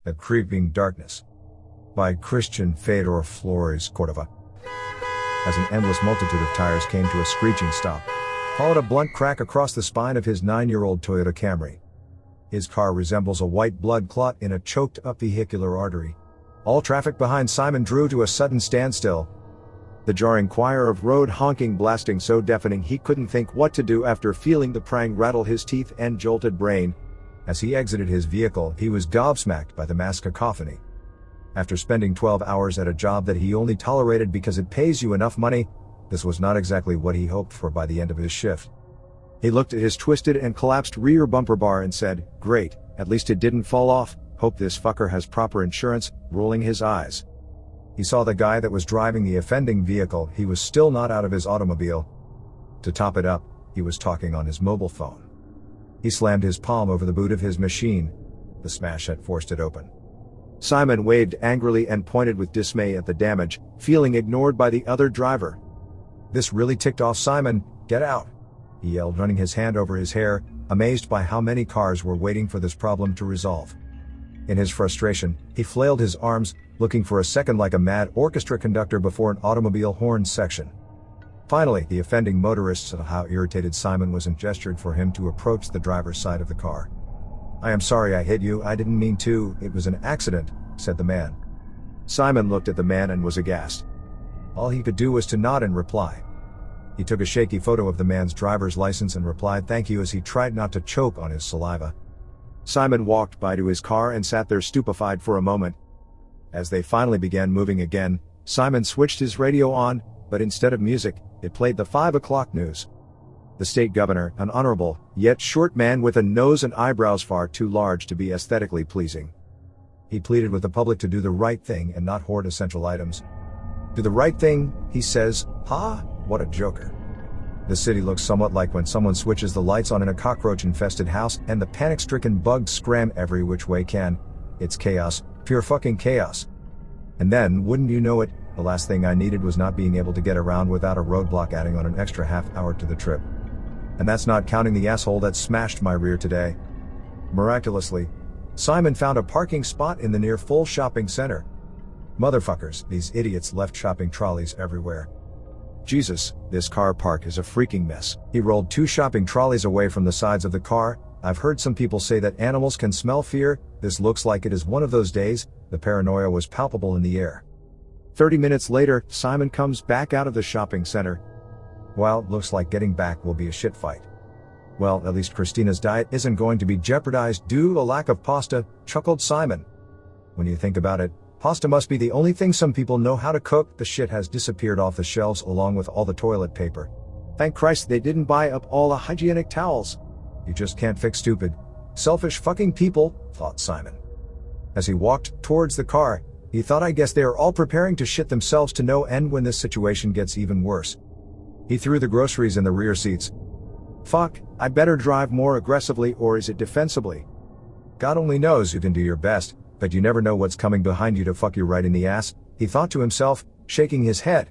The Creeping Darkness by Christian Fedor Flores Cordova. As an endless multitude of tires came to a screeching stop, followed a blunt crack across the spine of his 9-year-old Toyota Camry. His car resembles a white blood clot in a choked-up vehicular artery. All traffic behind Simon drew to a sudden standstill. The jarring choir of road honking blasting so deafening he couldn't think what to do after feeling the prang rattle his teeth and jolted brain. As he exited his vehicle, he was gobsmacked by the mass cacophony. After spending 12 hours at a job that he only tolerated because it pays you enough money, this was not exactly what he hoped for by the end of his shift. He looked at his twisted and collapsed rear bumper bar and said, "Great, at least it didn't fall off. Hope this fucker has proper insurance," rolling his eyes. He saw the guy that was driving the offending vehicle. He was still not out of his automobile. To top it up, he was talking on his mobile phone. He slammed his palm over the boot of his machine. The smash had forced it open. Simon waved angrily and pointed with dismay at the damage, feeling ignored by the other driver. This really ticked off Simon. "Get out!" he yelled, running his hand over his hair, amazed by how many cars were waiting for this problem to resolve. In his frustration, he flailed his arms, looking for a second like a mad orchestra conductor before an automobile horn section. Finally, the offending motorist saw how irritated Simon was and gestured for him to approach the driver's side of the car. "I am sorry I hit you, I didn't mean to, it was an accident," said the man. Simon looked at the man and was aghast. All he could do was to nod in reply. He took a shaky photo of the man's driver's license and replied thank you as he tried not to choke on his saliva. Simon walked by to his car and sat there stupefied for a moment. As they finally began moving again, Simon switched his radio on, but instead of music, it played the 5 o'clock news. The state governor, an honorable, yet short man with a nose and eyebrows far too large to be aesthetically pleasing. He pleaded with the public to do the right thing and not hoard essential items. "Do the right thing," he says. Ha! What a joker. The city looks somewhat like when someone switches the lights on in a cockroach-infested house and the panic-stricken bugs scram every which way can. It's chaos, pure fucking chaos. And then, wouldn't you know it, the last thing I needed was not being able to get around without a roadblock adding on an extra half hour to the trip. And that's not counting the asshole that smashed my rear today. Miraculously, Simon found a parking spot in the near-full shopping center. Motherfuckers, these idiots left shopping trolleys everywhere. Jesus, this car park is a freaking mess. He rolled 2 shopping trolleys away from the sides of the car. I've heard some people say that animals can smell fear. This looks like it is one of those days. The paranoia was palpable in the air. 30 minutes later, Simon comes back out of the shopping center. Well, looks like getting back will be a shit fight. Well, at least Christina's diet isn't going to be jeopardized due to a lack of pasta, chuckled Simon. When you think about it, pasta must be the only thing some people know how to cook. The shit has disappeared off the shelves along with all the toilet paper. Thank Christ they didn't buy up all the hygienic towels. You just can't fix stupid, selfish fucking people, thought Simon. As he walked towards the car, he thought I guess they are all preparing to shit themselves to no end when this situation gets even worse. He threw the groceries in the rear seats. Fuck, I better drive more aggressively or is it defensively? God only knows you can do your best, but you never know what's coming behind you to fuck you right in the ass, he thought to himself, shaking his head.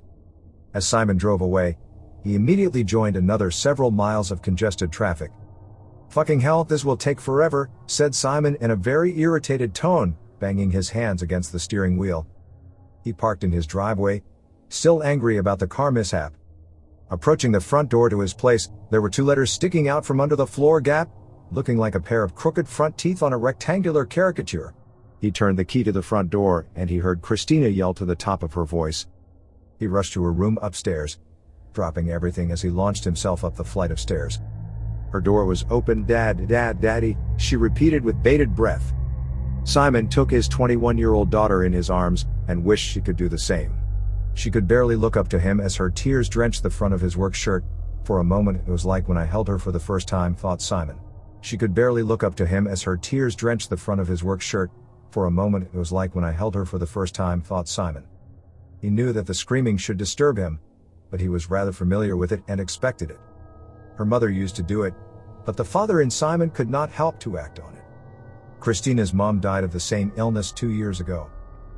As Simon drove away, he immediately joined another several miles of congested traffic. Fucking hell, this will take forever, said Simon in a very irritated tone, banging his hands against the steering wheel. He parked in his driveway, still angry about the car mishap. Approaching the front door to his place, there were 2 letters sticking out from under the floor gap, looking like a pair of crooked front teeth on a rectangular caricature. He turned the key to the front door, and he heard Christina yell to the top of her voice. He rushed to her room upstairs, dropping everything as he launched himself up the flight of stairs. Her door was open. "Dad, Dad, Daddy," she repeated with bated breath. Simon took his 21-year-old daughter in his arms, and wished she could do the same. She could barely look up to him as her tears drenched the front of his work shirt. For a moment it was like when I held her for the first time, thought Simon. She could barely look up to him as her tears drenched the front of his work shirt. For a moment it was like when I held her for the first time, thought Simon. He knew that the screaming should disturb him, but he was rather familiar with it and expected it. Her mother used to do it, but the father in Simon could not help to act on it. Christina's mom died of the same illness 2 years ago.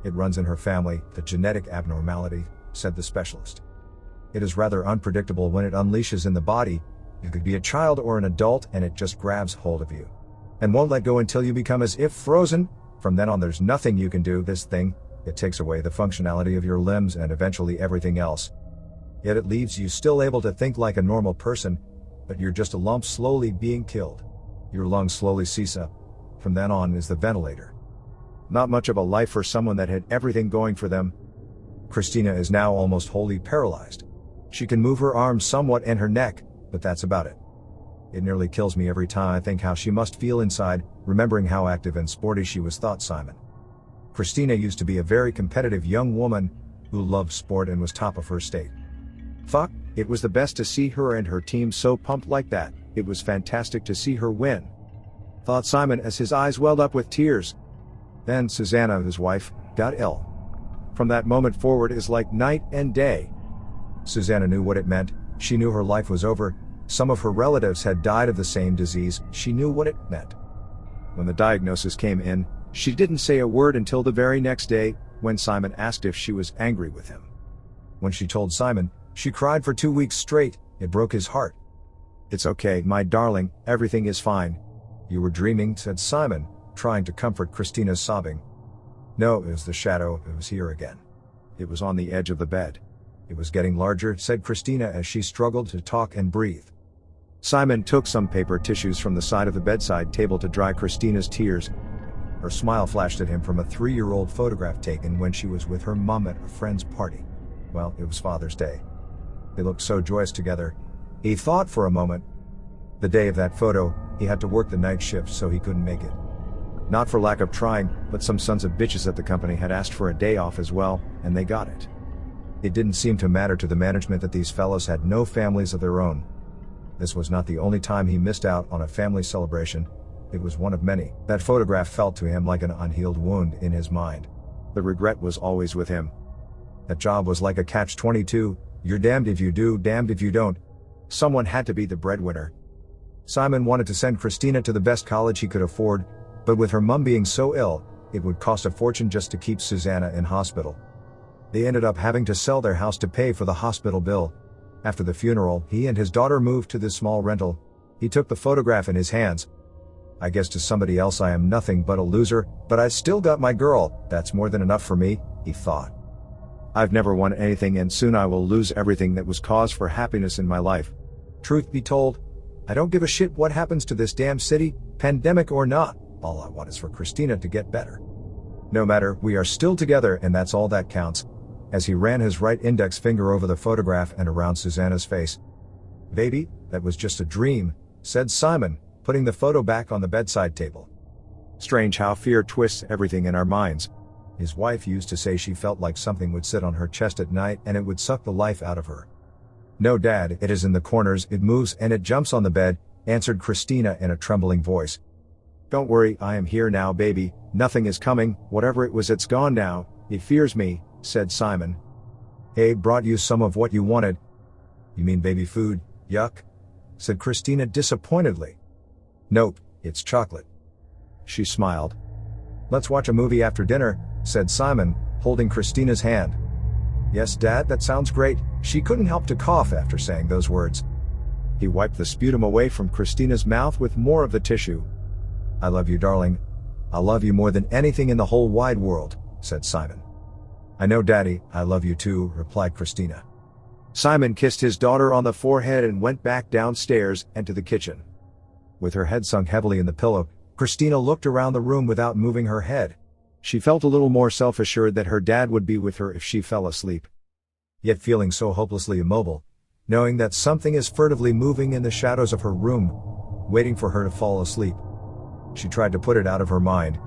It runs in her family, the genetic abnormality, said the specialist. It is rather unpredictable when it unleashes in the body. You could be a child or an adult and it just grabs hold of you. And won't let go until you become as if frozen. From then on there's nothing you can do. This thing, it takes away the functionality of your limbs and eventually everything else. Yet it leaves you still able to think like a normal person, but you're just a lump slowly being killed. Your lungs slowly cease up. From then on is the ventilator. Not much of a life for someone that had everything going for them. Christina is now almost wholly paralyzed. She can move her arms somewhat and her neck, but that's about it. It nearly kills me every time I think how she must feel inside, remembering how active and sporty she was, thought Simon. Christina used to be a very competitive young woman who loved sport and was top of her state. Fuck, it was the best to see her and her team so pumped like that. It was fantastic to see her win, thought Simon as his eyes welled up with tears. Then Susanna, his wife, got ill. From that moment forward is like night and day. Susanna knew what it meant. She knew her life was over. Some of her relatives had died of the same disease. She knew what it meant. When the diagnosis came in, she didn't say a word until the very next day, when Simon asked if she was angry with him. When she told Simon, she cried for 2 weeks straight. It broke his heart. "It's okay, my darling, everything is fine. You were dreaming," said Simon, trying to comfort Christina's sobbing. No, it was the shadow. It was here again. It was on the edge of the bed. It was getting larger, said Christina as she struggled to talk and breathe. Simon took some paper tissues from the side of the bedside table to dry Christina's tears. Her smile flashed at him from a 3-year-old photograph taken when she was with her mum at a friend's party. Well, it was Father's Day. They looked so joyous together. He thought for a moment. The day of that photo, he had to work the night shift, so he couldn't make it. Not for lack of trying, but some sons of bitches at the company had asked for a day off as well, and they got it. It didn't seem to matter to the management that these fellows had no families of their own. This was not the only time he missed out on a family celebration. It was one of many. That photograph felt to him like an unhealed wound in his mind. The regret was always with him. That job was like a catch-22. You're damned if you do, damned if you don't. Someone had to be the breadwinner. Simon wanted to send Christina to the best college he could afford, but with her mum being so ill, it would cost a fortune just to keep Susanna in hospital. They ended up having to sell their house to pay for the hospital bill. After the funeral, he and his daughter moved to this small rental. He took the photograph in his hands. "I guess to somebody else I am nothing but a loser, but I still got my girl. That's more than enough for me," he thought. "I've never won anything and soon I will lose everything that was cause for happiness in my life. Truth be told, I don't give a shit what happens to this damn city, pandemic or not. All I want is for Christina to get better. No matter, we are still together and that's all that counts." As he ran his right index finger over the photograph and around Susanna's face. "Baby, that was just a dream," said Simon, putting the photo back on the bedside table. Strange how fear twists everything in our minds. His wife used to say she felt like something would sit on her chest at night and it would suck the life out of her. "No, Dad, it is in the corners, it moves and it jumps on the bed," answered Christina in a trembling voice. "Don't worry, I am here now, baby. Nothing is coming. Whatever it was, it's gone now. It fears me," said Simon. "Hey, brought you some of what you wanted." "You mean baby food? Yuck," said Christina disappointedly. "Nope, it's chocolate." She smiled. "Let's watch a movie after dinner," said Simon, holding Christina's hand. "Yes, Dad, that sounds great." She couldn't help to cough after saying those words. He wiped the sputum away from Christina's mouth with more of the tissue. "I love you, darling. I love you more than anything in the whole wide world," said Simon. "I know, Daddy, I love you too," replied Christina. Simon kissed his daughter on the forehead and went back downstairs and to the kitchen. With her head sunk heavily in the pillow, Christina looked around the room without moving her head. She felt a little more self-assured that her dad would be with her if she fell asleep. Yet feeling so hopelessly immobile, knowing that something is furtively moving in the shadows of her room, waiting for her to fall asleep. She tried to put it out of her mind.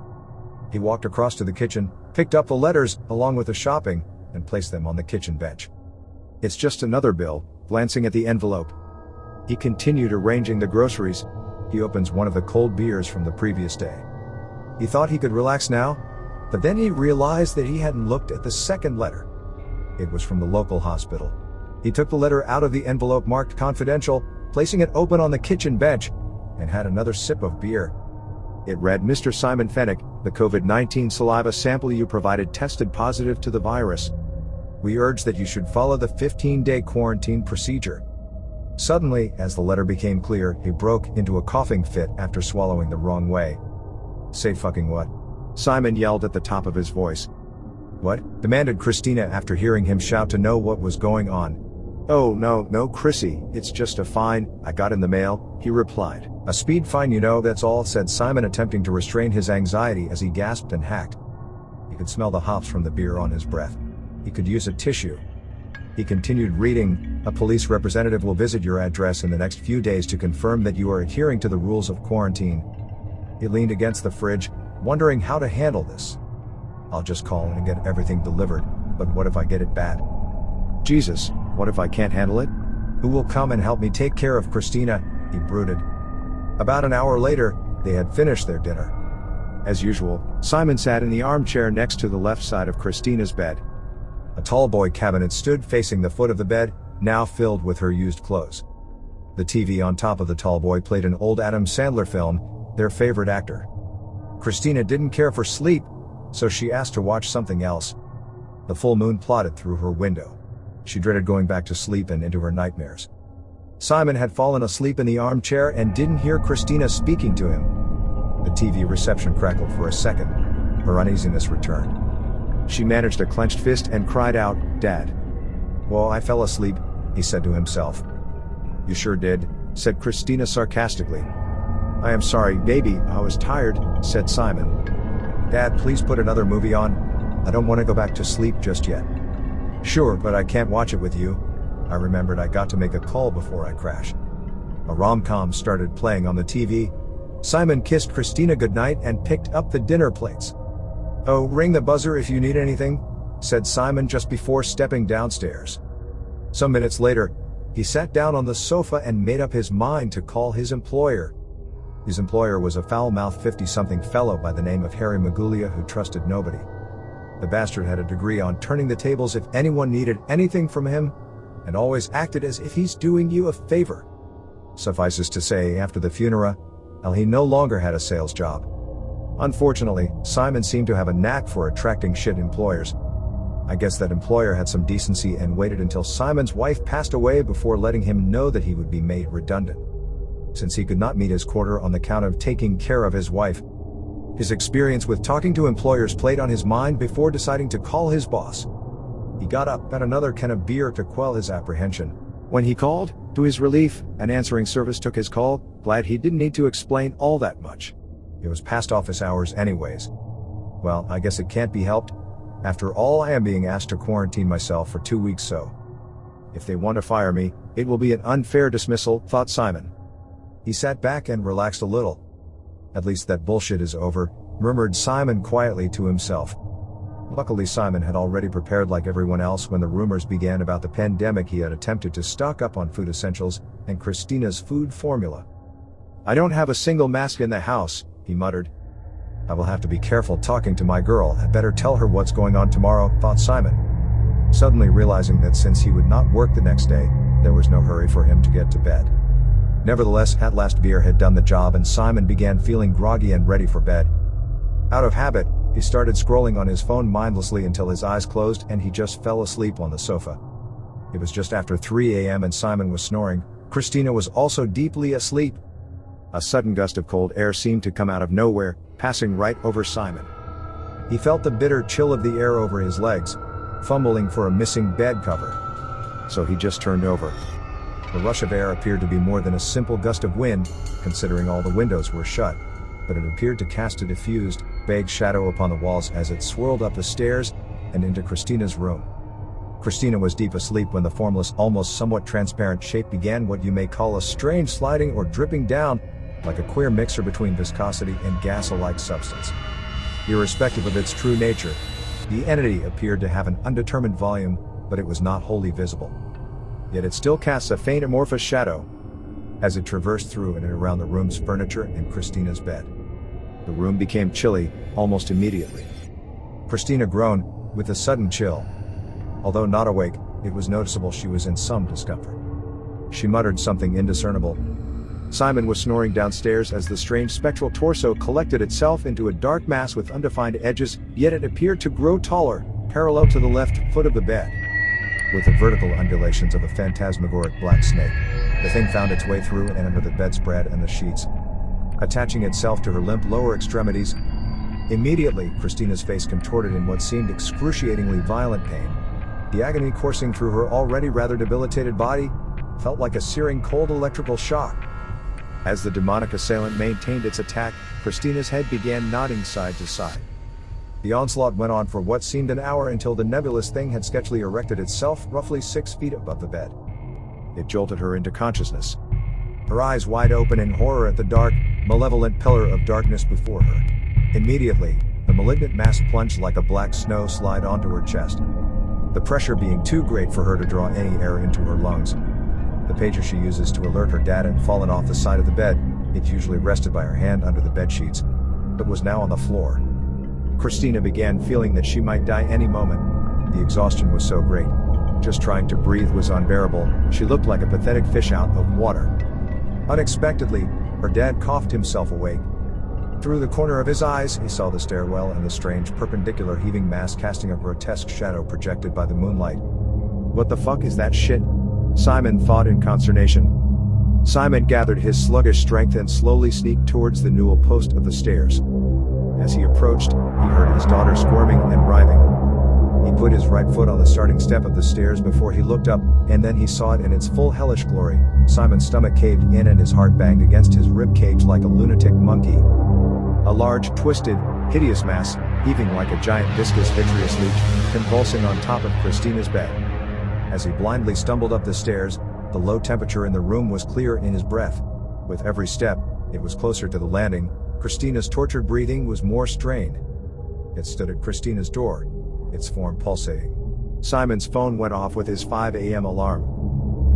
He walked across to the kitchen, picked up the letters, along with the shopping, and placed them on the kitchen bench. "It's just another bill," glancing at the envelope. He continued arranging the groceries. He opens one of the cold beers from the previous day. He thought he could relax now, but then he realized that he hadn't looked at the second letter. It was from the local hospital. He took the letter out of the envelope marked confidential, placing it open on the kitchen bench, and had another sip of beer. It read, "Mr. Simon Fennick, the COVID-19 saliva sample you provided tested positive to the virus. We urge that you should follow the 15-day quarantine procedure." Suddenly, as the letter became clear, he broke into a coughing fit after swallowing the wrong way. "Say fucking what?" Simon yelled at the top of his voice. "What?" demanded Christina after hearing him shout to know what was going on. "Oh, no, Chrissy, it's just a fine I got in the mail," he replied. "A speed fine, that's all," said Simon, attempting to restrain his anxiety as he gasped and hacked. He could smell the hops from the beer on his breath. He could use a tissue. He continued reading, "A police representative will visit your address in the next few days to confirm that you are adhering to the rules of quarantine." He leaned against the fridge, wondering how to handle this. "I'll just call and get everything delivered, but what if I get it bad? Jesus, what if I can't handle it? Who will come and help me take care of Christina?" he brooded. About an hour later, they had finished their dinner. As usual, Simon sat in the armchair next to the left side of Christina's bed. A tall boy cabinet stood facing the foot of the bed, now filled with her used clothes. The TV on top of the tall boy played an old Adam Sandler film, their favorite actor. Christina didn't care for sleep, so she asked to watch something else. The full moon plodded through her window. She dreaded going back to sleep and into her nightmares. Simon had fallen asleep in the armchair and didn't hear Christina speaking to him. The TV reception crackled for a second. Her uneasiness returned. She managed a clenched fist and cried out, "Dad." "Well, I fell asleep," he said to himself. "You sure did," said Christina sarcastically. "I am sorry, baby, I was tired," said Simon. "Dad, please put another movie on. I don't want to go back to sleep just yet." "Sure, but I can't watch it with you." I remembered I got to make a call before I crashed. A rom-com started playing on the TV. Simon kissed Christina goodnight and picked up the dinner plates. "Oh, ring the buzzer if you need anything," said Simon just before stepping downstairs. Some minutes later, he sat down on the sofa and made up his mind to call his employer. His employer was a foul-mouthed 50-something fellow by the name of Harry Maguglia who trusted nobody. The bastard had a degree on turning the tables if anyone needed anything from him, and always acted as if he's doing you a favor. Suffices to say, after the funeral, he no longer had a sales job. Unfortunately, Simon seemed to have a knack for attracting shit employers. I guess that employer had some decency and waited until Simon's wife passed away before letting him know that he would be made redundant, since he could not meet his quota on the count of taking care of his wife. His experience with talking to employers played on his mind before deciding to call his boss. He got up, got another can of beer to quell his apprehension. When he called, to his relief, an answering service took his call, glad he didn't need to explain all that much. It was past office hours anyways. "Well, I guess it can't be helped. After all, I am being asked to quarantine myself for 2 weeks, so if they want to fire me, it will be an unfair dismissal," thought Simon. He sat back and relaxed a little. "At least that bullshit is over," murmured Simon quietly to himself. Luckily, Simon had already prepared like everyone else when the rumors began about the pandemic. He had attempted to stock up on food essentials and Christina's food formula. "I don't have a single mask in the house," he muttered. "I will have to be careful talking to my girl. I better tell her what's going on tomorrow," thought Simon. Suddenly realizing that since he would not work the next day, there was no hurry for him to get to bed. Nevertheless, at last beer had done the job and Simon began feeling groggy and ready for bed. Out of habit, he started scrolling on his phone mindlessly until his eyes closed and he just fell asleep on the sofa. It was just after 3 a.m. and Simon was snoring. Christina was also deeply asleep. A sudden gust of cold air seemed to come out of nowhere, passing right over Simon. He felt the bitter chill of the air over his legs, fumbling for a missing bed cover. So he just turned over. The rush of air appeared to be more than a simple gust of wind, considering all the windows were shut, but it appeared to cast a diffused, vague shadow upon the walls as it swirled up the stairs and into Christina's room. Christina was deep asleep when the formless, almost somewhat transparent shape began what you may call a strange sliding or dripping down, like a queer mixture between viscosity and gas-alike substance. Irrespective of its true nature, the entity appeared to have an undetermined volume, but it was not wholly visible. Yet it still casts a faint amorphous shadow as it traversed through and around the room's furniture and Christina's bed. The room became chilly, almost immediately. Christina groaned, with a sudden chill. Although not awake, it was noticeable she was in some discomfort. She muttered something indiscernible. Simon was snoring downstairs as the strange spectral torso collected itself into a dark mass with undefined edges, yet it appeared to grow taller, parallel to the left foot of the bed. With the vertical undulations of a phantasmagoric black snake, the thing found its way through and under the bedspread and the sheets, attaching itself to her limp lower extremities. Immediately, Christina's face contorted in what seemed excruciatingly violent pain. The agony coursing through her already rather debilitated body felt like a searing cold electrical shock. As the demonic assailant maintained its attack, Christina's head began nodding side to side. The onslaught went on for what seemed an hour until the nebulous thing had sketchily erected itself roughly 6 feet above the bed. It jolted her into consciousness, her eyes wide open in horror at the dark, malevolent pillar of darkness before her. Immediately, the malignant mass plunged like a black snow slide onto her chest, the pressure being too great for her to draw any air into her lungs. The pager she uses to alert her dad had fallen off the side of the bed. It usually rested by her hand under the bed sheets, but was now on the floor. Christina began feeling that she might die any moment. The exhaustion was so great. Just trying to breathe was unbearable. She looked like a pathetic fish out of water. Unexpectedly, her dad coughed himself awake. Through the corner of his eyes, he saw the stairwell and the strange perpendicular heaving mass casting a grotesque shadow projected by the moonlight. What the fuck is that shit? Simon thought in consternation. Simon gathered his sluggish strength and slowly sneaked towards the newel post of the stairs. As he approached, he heard his daughter squirming and writhing. He put his right foot on the starting step of the stairs before he looked up, and then he saw it in its full hellish glory. Simon's stomach caved in and his heart banged against his rib cage like a lunatic monkey. A large, twisted, hideous mass, heaving like a giant viscous vitreous leech, convulsing on top of Christina's bed. As he blindly stumbled up the stairs, the low temperature in the room was clear in his breath. With every step, it was closer to the landing. Christina's tortured breathing was more strained. It stood at Christina's door, its form pulsating. Simon's phone went off with his 5 a.m. alarm.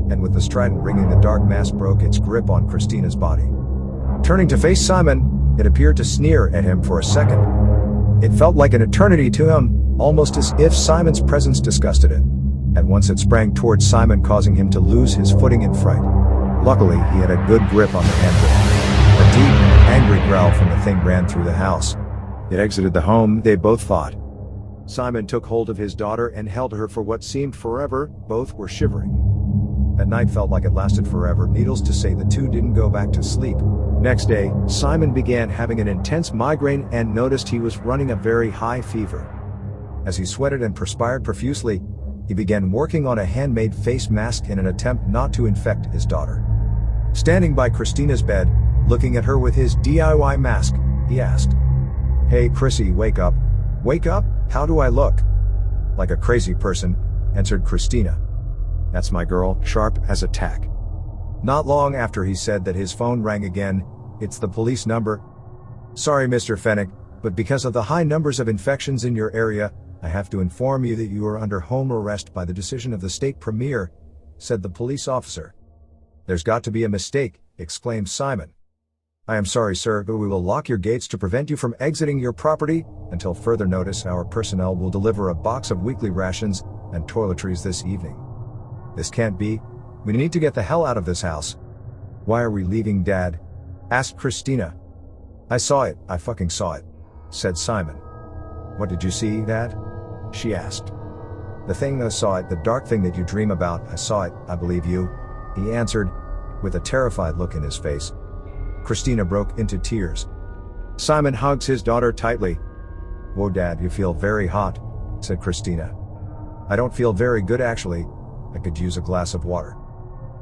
And with the strident ringing, the dark mass broke its grip on Christina's body. Turning to face Simon, it appeared to sneer at him for a second. It felt like an eternity to him, almost as if Simon's presence disgusted it. At once it sprang towards Simon, causing him to lose his footing in fright. Luckily, he had a good grip on the handle. A deep, angry growl from the thing ran through the house. It exited the home, they both thought. Simon took hold of his daughter and held her for what seemed forever. Both were shivering. That night felt like it lasted forever. Needless to say, the two didn't go back to sleep. Next day, Simon began having an intense migraine and noticed he was running a very high fever. As he sweated and perspired profusely, he began working on a handmade face mask in an attempt not to infect his daughter. Standing by Christina's bed, looking at her with his DIY mask, he asked, "Hey Chrissy, wake up. Wake up? How do I look?" "Like a crazy person," answered Christina. "That's my girl, sharp as a tack." Not long after he said that, his phone rang again. "It's the police number." "Sorry Mr. Fennick, but because of the high numbers of infections in your area, I have to inform you that you are under home arrest by the decision of the state premier," said the police officer. "There's got to be a mistake," exclaimed Simon. "I am sorry sir, but we will lock your gates to prevent you from exiting your property. Until further notice, our personnel will deliver a box of weekly rations and toiletries this evening." "This can't be. We need to get the hell out of this house." "Why are we leaving, Dad?" asked Christina. "I saw it, I fucking saw it," said Simon. "What did you see, Dad?" she asked. "The thing I saw it, the dark thing that you dream about, I saw it, I believe you," he answered, with a terrified look in his face. Christina broke into tears. Simon hugs his daughter tightly. "Whoa Dad, you feel very hot," said Christina. "I don't feel very good actually. I could use a glass of water.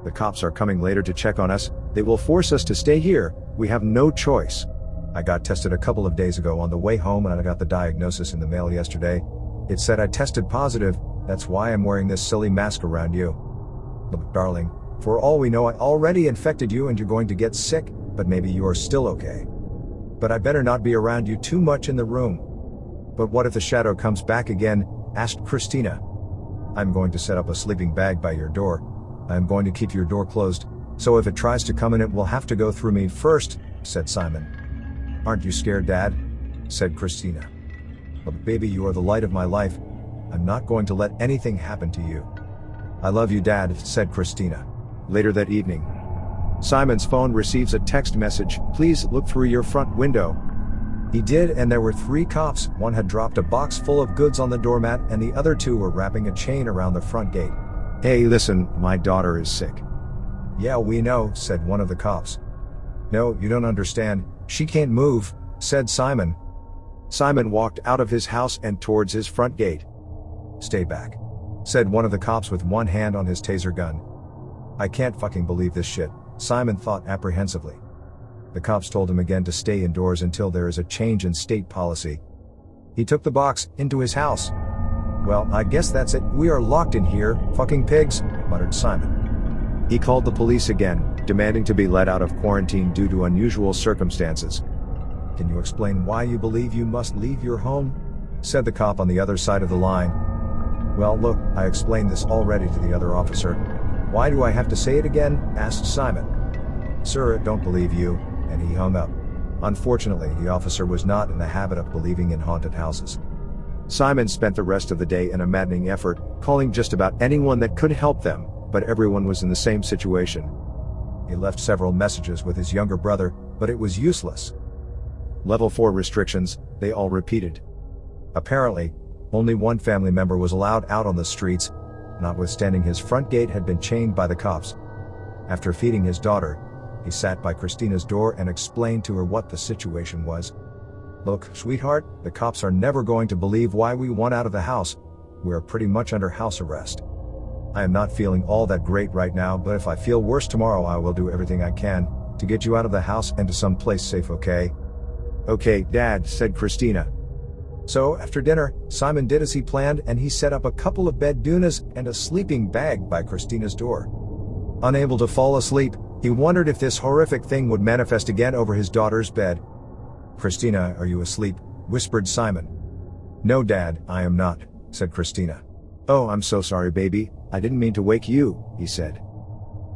The cops are coming later to check on us. They will force us to stay here. We have no choice. I got tested a couple of days ago on the way home and I got the diagnosis in the mail yesterday. It said I tested positive. That's why I'm wearing this silly mask around you. Look, darling, for all we know I already infected you and you're going to get sick, but maybe you're still okay. But I better not be around you too much in the room." "But what if the shadow comes back again?" asked Christina. "I'm going to set up a sleeping bag by your door. I'm going to keep your door closed, so if it tries to come in it will have to go through me first," said Simon. "Aren't you scared, Dad?" said Christina. "But baby, you are the light of my life. I'm not going to let anything happen to you." "I love you, Dad," said Christina. Later that evening, Simon's phone receives a text message, "Please look through your front window." He did, and there were 3 cops. One had dropped a box full of goods on the doormat and the other 2 were wrapping a chain around the front gate. "Hey, listen, my daughter is sick." "Yeah, we know," said one of the cops. "No, you don't understand. She can't move," said Simon. Simon walked out of his house and towards his front gate. "Stay back," said one of the cops with one hand on his taser gun. "I can't fucking believe this shit," Simon thought apprehensively. The cops told him again to stay indoors until there is a change in state policy. He took the box into his house. "Well, I guess that's it, we are locked in here, fucking pigs," muttered Simon. He called the police again, demanding to be let out of quarantine due to unusual circumstances. "Can you explain why you believe you must leave your home?" said the cop on the other side of the line. "Well, look, I explained this already to the other officer. Why do I have to say it again?" asked Simon. "Sir, I don't believe you," and he hung up. Unfortunately, the officer was not in the habit of believing in haunted houses. Simon spent the rest of the day in a maddening effort, calling just about anyone that could help them, but everyone was in the same situation. He left several messages with his younger brother, but it was useless. Level 4 restrictions, they all repeated. Apparently, only one family member was allowed out on the streets, notwithstanding his front gate had been chained by the cops. After feeding his daughter, he sat by Christina's door and explained to her what the situation was. "Look, sweetheart, the cops are never going to believe why we want out of the house. We are pretty much under house arrest. I am not feeling all that great right now, but if I feel worse tomorrow I will do everything I can to get you out of the house and to some place safe, okay?" "Okay, Dad," said Christina. So, after dinner, Simon did as he planned and he set up a couple of bed dunas and a sleeping bag by Christina's door. Unable to fall asleep, he wondered if this horrific thing would manifest again over his daughter's bed. "Christina, are you asleep?" whispered Simon. "No, Dad, I am not," said Christina. "Oh, I'm so sorry, baby, I didn't mean to wake you," he said.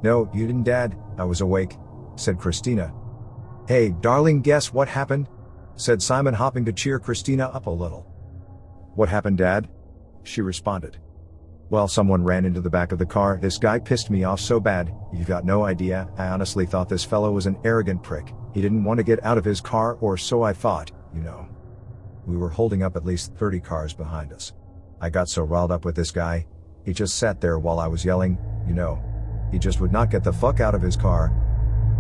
"No, you didn't, Dad, I was awake," said Christina. "Hey, darling, guess what happened?" said Simon, hopping to cheer Christina up a little. "What happened, Dad?" she responded. "Well, someone ran into the back of the car. This guy pissed me off so bad, you've got no idea. I honestly thought this fellow was an arrogant prick. He didn't want to get out of his car, or so I thought, you know. We were holding up at least 30 cars behind us. I got so riled up with this guy. He just sat there while I was yelling, you know. He just would not get the fuck out of his car.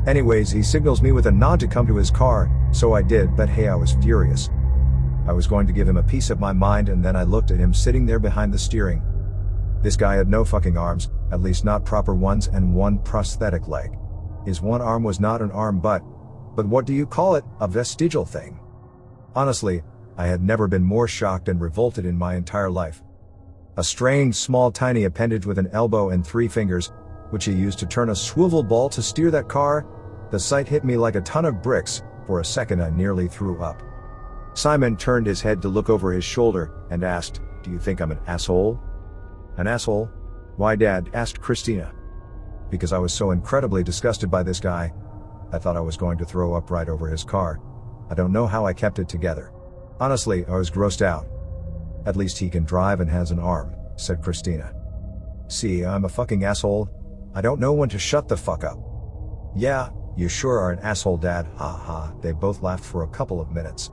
Anyways, he signals me with a nod to come to his car, so I did, but hey, I was furious. I was going to give him a piece of my mind, and then I looked at him sitting there behind the steering. This guy had no fucking arms, at least not proper ones, and one prosthetic leg. His one arm was not an arm but what do you call it, a vestigial thing. Honestly, I had never been more shocked and revolted in my entire life. A strange, small, tiny appendage with an elbow and 3 fingers, which he used to turn a swivel ball to steer that car. The sight hit me like a ton of bricks. For a second I nearly threw up. Simon turned his head to look over his shoulder, and asked, "Do you think I'm an asshole?" "An asshole? Why, Dad?" asked Christina. "Because I was so incredibly disgusted by this guy. I thought I was going to throw up right over his car. I don't know how I kept it together. Honestly, I was grossed out." "At least he can drive and has an arm," said Christina. "See, I'm a fucking asshole. I don't know when to shut the fuck up." "Yeah, you sure are an asshole, Dad, ha ha." They both laughed for a couple of minutes.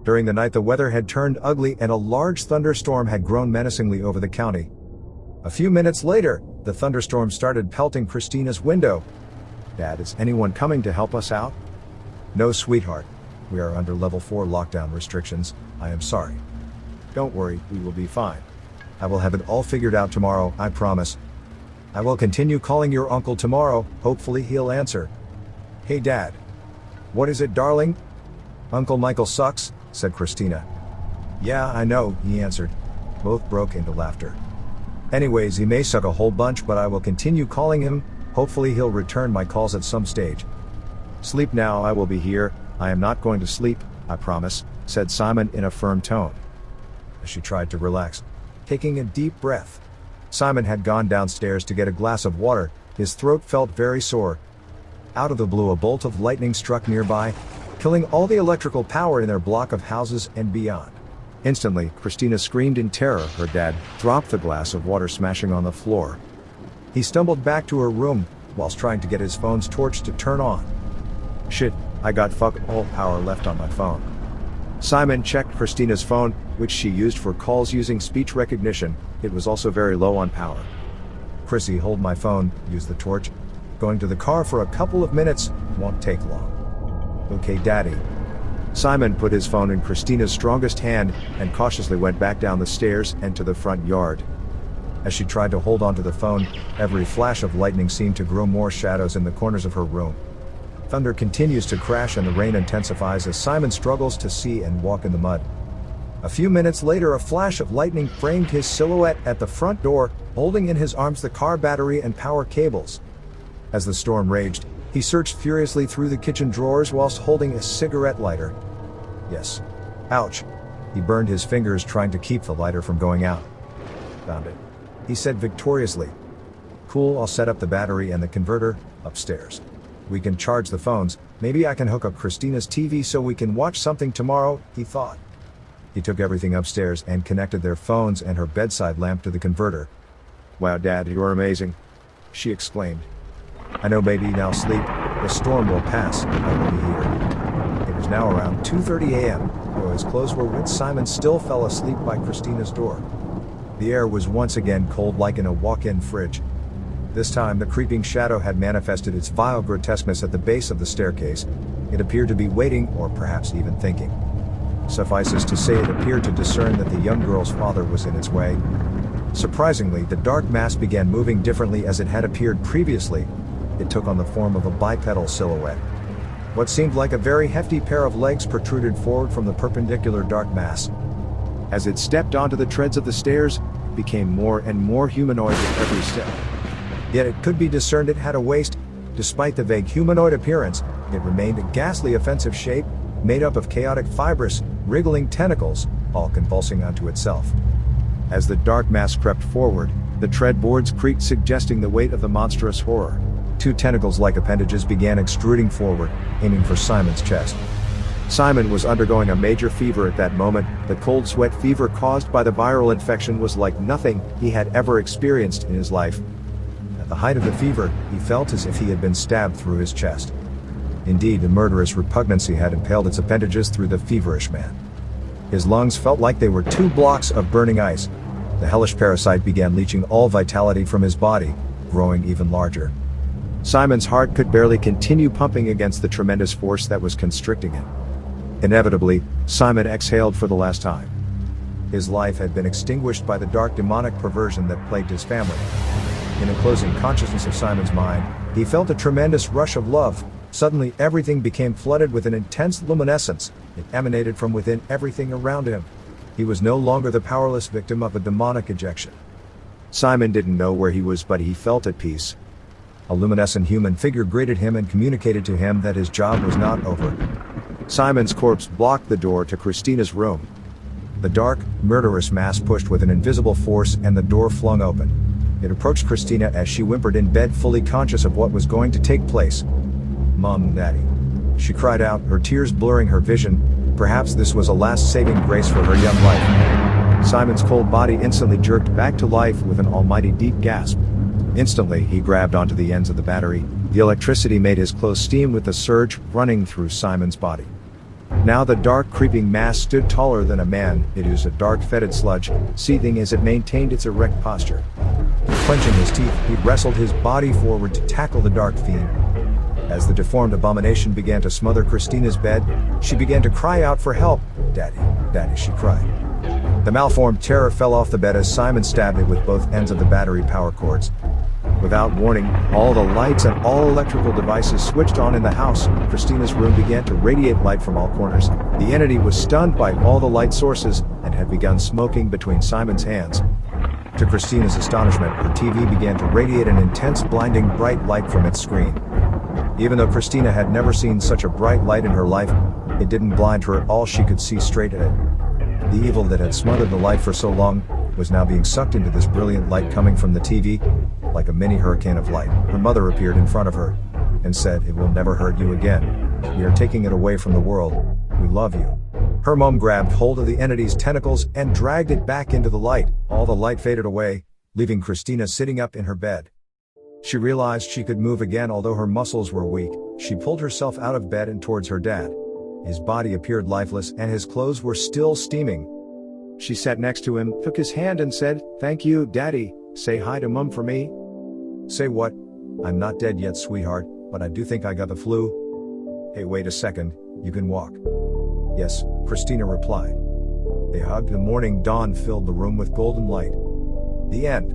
During the night the weather had turned ugly and a large thunderstorm had grown menacingly over the county. A few minutes later, the thunderstorm started pelting Christina's window. "Dad, is anyone coming to help us out?" "No, sweetheart. We are under level 4 lockdown restrictions. I am sorry." "Don't worry, we will be fine. I will have it all figured out tomorrow, I promise. I will continue calling your uncle tomorrow, hopefully he'll answer." "Hey, Dad." "What is it, darling?" "Uncle Michael sucks," said Christina. "Yeah, I know," he answered. Both broke into laughter. "Anyways, he may suck a whole bunch, but I will continue calling him. Hopefully he'll return my calls at some stage." "Sleep now, I will be here. I am not going to sleep, I promise," said Simon in a firm tone. As she tried to relax, taking a deep breath. Simon had gone downstairs to get a glass of water. His throat felt very sore. Out of the blue, a bolt of lightning struck nearby, killing all the electrical power in their block of houses and beyond. Instantly, Christina screamed in terror. Her dad dropped the glass of water, smashing on the floor. He stumbled back to her room, whilst trying to get his phone's torch to turn on. "Shit, I got fuck all power left on my phone." Simon checked Christina's phone, which she used for calls using speech recognition. It was also very low on power. "Chrissy, hold my phone, use the torch. Going to the car for a couple of minutes, won't take long." "Okay, Daddy." Simon put his phone in Christina's strongest hand and cautiously went back down the stairs and to the front yard. As she tried to hold onto the phone, every flash of lightning seemed to grow more shadows in the corners of her room. Thunder continues to crash and the rain intensifies as Simon struggles to see and walk in the mud. A few minutes later, a flash of lightning framed his silhouette at the front door, holding in his arms the car battery and power cables. As the storm raged, he searched furiously through the kitchen drawers whilst holding a cigarette lighter. Yes. Ouch. He burned his fingers trying to keep the lighter from going out. Found it, he said victoriously. Cool, I'll set up the battery and the converter upstairs. We can charge the phones, maybe I can hook up Christina's TV so we can watch something tomorrow, he thought. He took everything upstairs and connected their phones and her bedside lamp to the converter. Wow, Dad, you're amazing, she exclaimed. I know, baby, now sleep. The storm will pass. I will be here. It was now around 2:30 a.m. Though his clothes were wet, Simon still fell asleep by Christina's door. The air was once again cold like in a walk-in fridge. This time the creeping shadow had manifested its vile grotesqueness at the base of the staircase. It appeared to be waiting, or perhaps even thinking. Suffices to say it appeared to discern that the young girl's father was in its way. Surprisingly, the dark mass began moving differently as it had appeared previously. It took on the form of a bipedal silhouette. What seemed like a very hefty pair of legs protruded forward from the perpendicular dark mass. As it stepped onto the treads of the stairs, it became more and more humanoid with every step. Yet it could be discerned it had a waist. Despite the vague humanoid appearance, it remained a ghastly offensive shape, made up of chaotic fibrous, wriggling tentacles, all convulsing onto itself. As the dark mass crept forward, the tread boards creaked, suggesting the weight of the monstrous horror. Two tentacle-like appendages began extruding forward, aiming for Simon's chest. Simon was undergoing a major fever at that moment. The cold sweat fever caused by the viral infection was like nothing he had ever experienced in his life. At the height of the fever, he felt as if he had been stabbed through his chest. Indeed, a murderous repugnancy had impaled its appendages through the feverish man. His lungs felt like they were 2 blocks of burning ice. The hellish parasite began leaching all vitality from his body, growing even larger. Simon's heart could barely continue pumping against the tremendous force that was constricting it. Inevitably, Simon exhaled for the last time. His life had been extinguished by the dark demonic perversion that plagued his family. In a closing consciousness of Simon's mind, he felt a tremendous rush of love. Suddenly everything became flooded with an intense luminescence. It emanated from within everything around him. He was no longer the powerless victim of a demonic ejection. Simon didn't know where he was, but he felt at peace. A luminescent human figure greeted him and communicated to him that his job was not over. Simon's corpse blocked the door to Christina's room. The dark, murderous mass pushed with an invisible force and the door flung open. It approached Christina as she whimpered in bed, fully conscious of what was going to take place. "Mom, Daddy," she cried out, her tears blurring her vision. Perhaps this was a last saving grace for her young life. Simon's cold body instantly jerked back to life with an almighty deep gasp. Instantly, he grabbed onto the ends of the battery. The electricity made his clothes steam with the surge running through Simon's body. Now the dark, creeping mass stood taller than a man. It oozed a dark, fetid sludge, seething as it maintained its erect posture. Clenching his teeth, he wrestled his body forward to tackle the dark fiend. As the deformed abomination began to smother Christina's bed, she began to cry out for help. "Daddy, Daddy," she cried. The malformed terror fell off the bed as Simon stabbed it with both ends of the battery power cords. Without warning, all the lights and all electrical devices switched on in the house. Christina's room began to radiate light from all corners. The entity was stunned by all the light sources and had begun smoking between Simon's hands. To Christina's astonishment, her TV began to radiate an intense, blinding bright light from its screen. Even though Christina had never seen such a bright light in her life, it didn't blind her at all. She could see straight at it. The evil that had smothered the light for so long was now being sucked into this brilliant light coming from the TV, like a mini hurricane of light. Her mother appeared in front of her and said, "It will never hurt you again. We are taking it away from the world. We love you." Her mom grabbed hold of the entity's tentacles and dragged it back into the light. All the light faded away, leaving Christina sitting up in her bed. She realized she could move again, although her muscles were weak. She pulled herself out of bed and towards her dad. His body appeared lifeless and his clothes were still steaming. She sat next to him, took his hand and said, "Thank you, Daddy. Say hi to Mom for me." "Say what?" "I'm not dead yet, sweetheart, but I do think I got the flu." "Hey, wait a second, you can walk." Yes, Christina replied. They hugged. The morning dawn filled the room with golden light. The end.